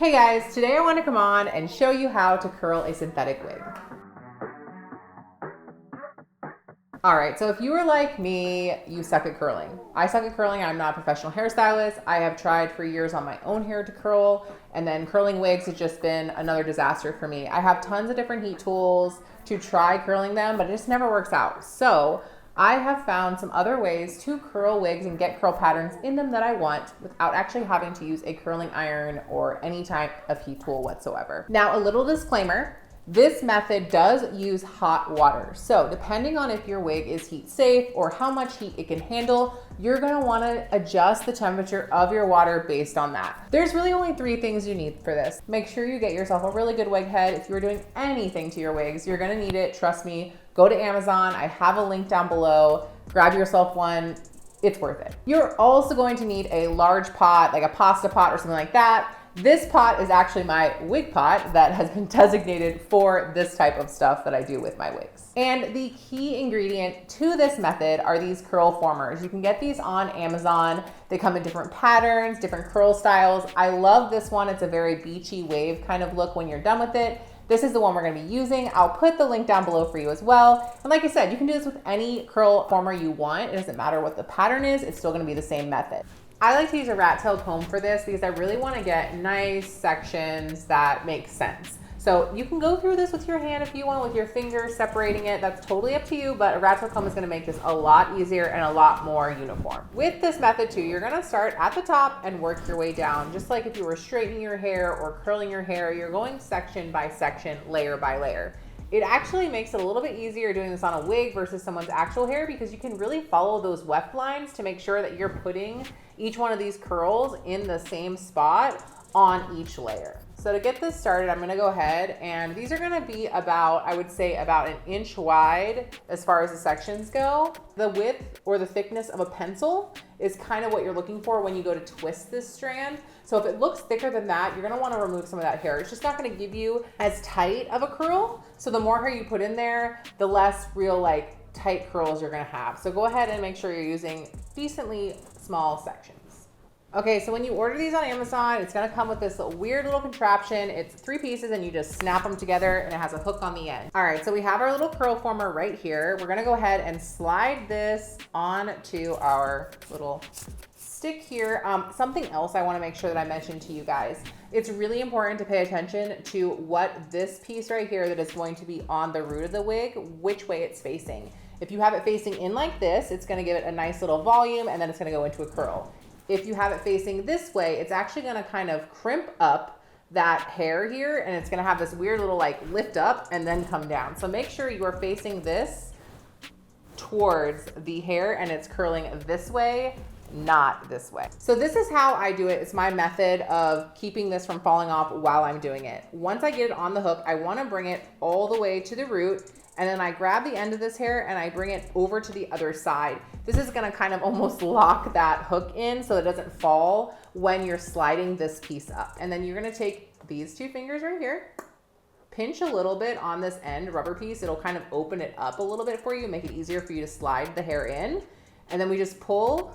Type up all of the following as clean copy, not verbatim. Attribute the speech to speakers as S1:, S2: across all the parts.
S1: Hey guys, today I want to come on and show you how to curl a synthetic wig. Alright, so if you were like me, you suck at curling. I suck at curling. I'm not a professional hairstylist. I have tried for years on my own hair to curl, and then curling wigs has just been another disaster for me. I have tons of different heat tools to try curling them, but it just never works out. So I have found some other ways to curl wigs and get curl patterns in them that I want without actually having to use a curling iron or any type of heat tool whatsoever. Now, a little disclaimer. This method does use hot water. So depending on if your wig is heat safe or how much heat it can handle, you're gonna wanna adjust the temperature of your water based on that. There's really only 3 things you need for this. Make sure you get yourself a really good wig head. If you're doing anything to your wigs, you're gonna need it, trust me. Go to Amazon, I have a link down below. Grab yourself one, it's worth it. You're also going to need a large pot, like a pasta pot or something like that. This pot is actually my wig pot that has been designated for this type of stuff that I do with my wigs. And the key ingredient to this method are these curl formers. You can get these on Amazon. They come in different patterns, different curl styles. I love this one. It's a very beachy wave kind of look when you're done with it. This is the one we're gonna be using. I'll put the link down below for you as well. And like I said, you can do this with any curl former you want. It doesn't matter what the pattern is, it's still gonna be the same method. I like to use a rat-tailed comb for this because I really want to get nice sections that make sense. So you can go through this with your hand if you want, with your fingers separating it. That's totally up to you, but a rat-tailed comb is going to make this a lot easier and a lot more uniform. With this method too, you're going to start at the top and work your way down. Just like if you were straightening your hair or curling your hair, you're going section by section, layer by layer. It actually makes it a little bit easier doing this on a wig versus someone's actual hair because you can really follow those weft lines to make sure that you're putting each one of these curls in the same spot on each layer. So to get this started, I'm gonna go ahead and these are gonna be about, I would say about 1 inch wide as far as the sections go. The width or the thickness of a pencil is kind of what you're looking for when you go to twist this strand. So if it looks thicker than that, you're gonna wanna remove some of that hair. It's just not gonna give you as tight of a curl. So the more hair you put in there, the less real like tight curls you're gonna have. So go ahead and make sure you're using decently small sections. Okay, so when you order these on Amazon, it's gonna come with this weird little contraption. It's 3 pieces and you just snap them together and it has a hook on the end. All right, so we have our little curl former right here. We're gonna go ahead and slide this onto our little stick here. Something else I wanna make sure that I mention to you guys. It's really important to pay attention to what this piece right here that is going to be on the root of the wig, which way it's facing. If you have it facing in like this, it's gonna give it a nice little volume and then it's gonna go into a curl. If you have it facing this way, it's actually gonna kind of crimp up that hair here and it's gonna have this weird little like lift up and then come down. So make sure you are facing this towards the hair and it's curling this way, not this way. So this is how I do it. It's my method of keeping this from falling off while I'm doing it. Once I get it on the hook, I wanna bring it all the way to the root and then I grab the end of this hair and I bring it over to the other side. This is gonna kind of almost lock that hook in so it doesn't fall when you're sliding this piece up. And then you're gonna take these 2 fingers right here, pinch a little bit on this end rubber piece. It'll kind of open it up a little bit for you, make it easier for you to slide the hair in. And then we just pull,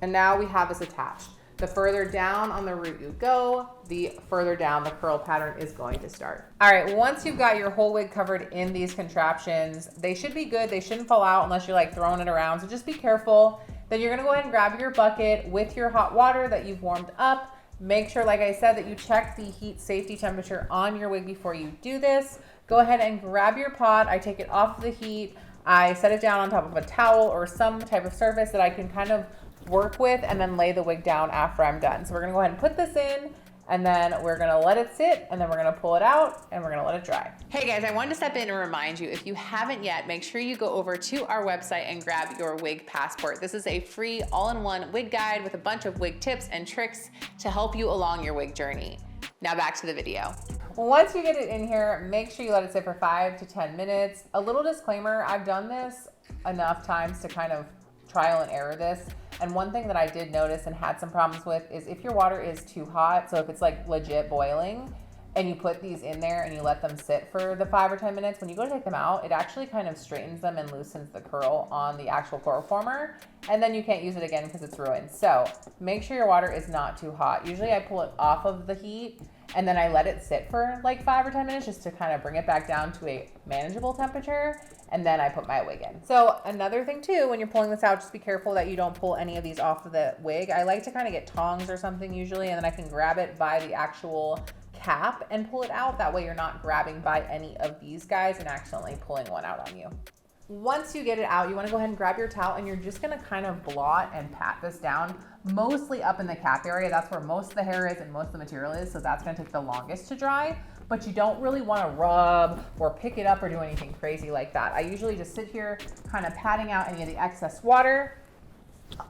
S1: and now we have this attached. The further down on the root you go, the further down the curl pattern is going to start. All right, once you've got your whole wig covered in these contraptions, they should be good. They shouldn't fall out unless you're like throwing it around, so just be careful. Then you're gonna go ahead and grab your bucket with your hot water that you've warmed up. Make sure, like I said, that you check the heat safety temperature on your wig before you do this. Go ahead and grab your pot. I take it off the heat. I set it down on top of a towel or some type of surface that I can kind of work with and then lay the wig down after I'm done. So we're gonna go ahead and put this in and then we're gonna let it sit and then we're gonna pull it out and we're gonna let it dry. Hey guys, I wanted to step in and remind you, if you haven't yet, make sure you go over to our website and grab your wig passport. This is a free all-in-one wig guide with a bunch of wig tips and tricks to help you along your wig journey. Now back to the video. Once you get it in here, make sure you let it sit for 5 to 10 minutes. A little disclaimer, I've done this enough times to kind of trial and error this. And one thing that I did notice and had some problems with is if your water is too hot, so if it's like legit boiling, and you put these in there and you let them sit for the 5 or 10 minutes, when you go to take them out, it actually kind of straightens them and loosens the curl on the actual curl former, and then you can't use it again because it's ruined. So make sure your water is not too hot. Usually I pull it off of the heat and then I let it sit for like 5 or 10 minutes just to kind of bring it back down to a manageable temperature, and then I put my wig in. So another thing too, when you're pulling this out, just be careful that you don't pull any of these off of the wig. I like to kind of get tongs or something usually, and then I can grab it by the actual cap and pull it out. That way you're not grabbing by any of these guys and accidentally pulling one out on you. Once you get it out, you want to go ahead and grab your towel and you're just going to kind of blot and pat this down, mostly up in the cap area. That's where most of the hair is and most of the material is, so that's going to take the longest to dry. But you don't really want to rub or pick it up or do anything crazy like that. I usually just sit here kind of patting out any of the excess water,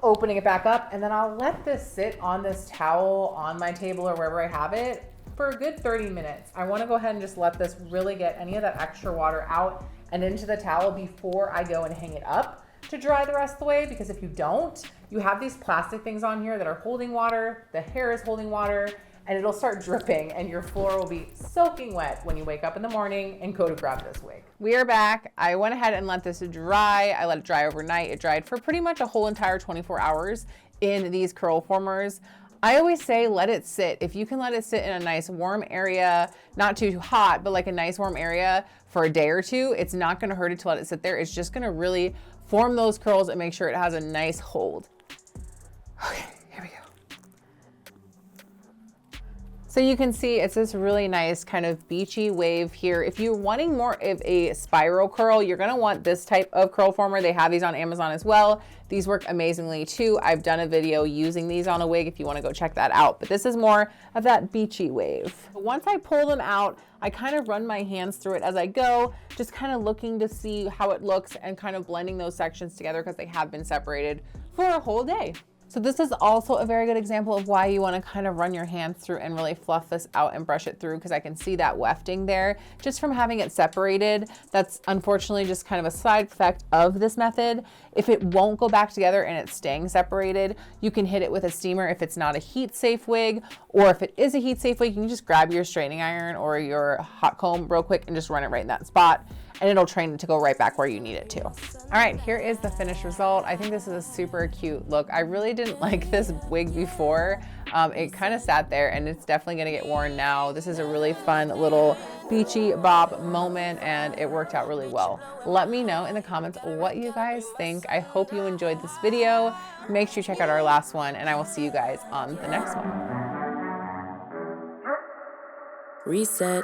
S1: opening it back up, and then I'll let this sit on this towel on my table or wherever I have it for a good 30 minutes. I want to go ahead and just let this really get any of that extra water out and into the towel before I go and hang it up to dry the rest of the way, because if you don't, you have these plastic things on here that are holding water, the hair is holding water, and it'll start dripping and your floor will be soaking wet when you wake up in the morning and go to grab this wig. We are back. I went ahead and let this dry. I let it dry overnight. It dried for pretty much a whole entire 24 hours in these curl formers. I always say let it sit. If you can let it sit in a nice warm area, not too hot, but like a nice warm area for a day or two, it's not gonna hurt it to let it sit there. It's just gonna really form those curls and make sure it has a nice hold. Okay, here we go. So you can see it's this really nice kind of beachy wave here. If you're wanting more of a spiral curl, you're gonna want this type of curl former. They have these on Amazon as well. These work amazingly too. I've done a video using these on a wig if you wanna go check that out. But this is more of that beachy wave. Once I pull them out, I kind of run my hands through it as I go, just kind of looking to see how it looks and kind of blending those sections together because they have been separated for a whole day. So this is also a very good example of why you want to kind of run your hands through and really fluff this out and brush it through, because I can see that wefting there just from having it separated. That's unfortunately just kind of a side effect of this method. If it won't go back together and it's staying separated, you can hit it with a steamer if it's not a heat safe wig, or if it is a heat safe wig, you can just grab your straightening iron or your hot comb real quick and just run it right in that spot, and it'll train it to go right back where you need it to. All right, here is the finished result. I think this is a super cute look. I really didn't like this wig before. It kind of sat there and it's definitely gonna get worn now. This is a really fun little beachy bob moment and it worked out really well. Let me know in the comments what you guys think. I hope you enjoyed this video. Make sure you check out our last one and I will see you guys on the next one.
S2: Reset.